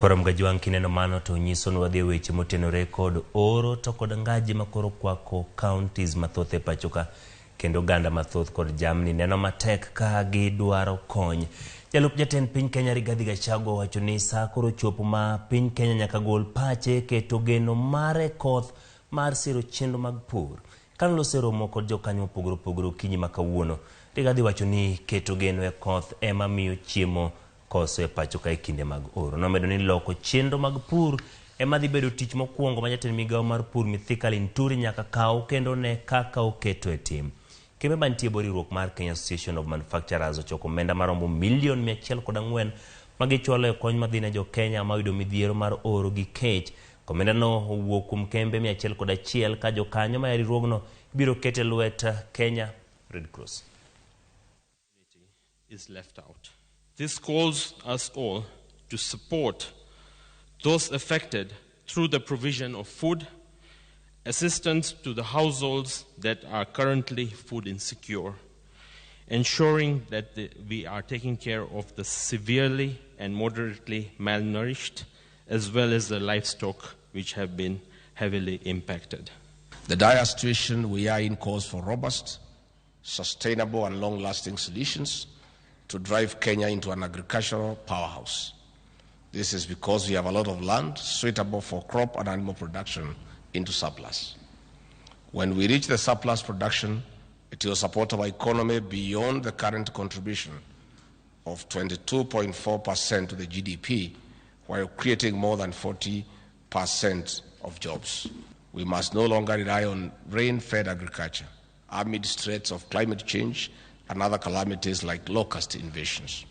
Korom Gachagua kineno mano to nyiso nwadhi weche motenore kod oro to kod ngaji makoro kwako counties mathoth e pachoka kendo ganda mathoth kod jamni neno matek ka gidwaro kony. Jalup jatend piny Kenya Rigathi Gachagua wacho ni saa koro chopo ma piny Kenya nyaka gol pache keto geno mare koth mar siro chenro mag pur. Kan lose romo kod jokanyo pogro kinyi makawuono, Rigathi wacho ni keto geno e koth ema miyo chiemo koso e pachoka e kinde mag oro. Nomedo ni loko chenro mag pur ema dhi bedo tich mokwongo ma jatend migawo mar pur Mithika Linturi nyaka kaw kendo ne kaka oketo e tim. Kembe mantie boriruok mar Kenya Association of Manufacturers ochoko omenda maromo milion 104 magichwalo e kony madhine jo Kenya mayudo midhiero mar oro gi kech. Komenda no owuok kuom kembe 101 ka jokanyo ma riwruogno biro kete lwet Kenya Red Cross. Is left out. This calls us all to support those affected through the provision of food, assistance to the households that are currently food insecure, ensuring that we are taking care of the severely and moderately malnourished, as well as the livestock which have been heavily impacted. The dire situation we are in calls for robust, sustainable and long-lasting solutions to drive Kenya into an agricultural powerhouse. This is because we have a lot of land suitable for crop and animal production into surplus. When we reach the surplus production, it will support our economy beyond the current contribution of 22.4% to the GDP, while creating more than 40% of jobs. We must no longer rely on rain-fed agriculture amid threats of climate change and other calamities like locust invasions.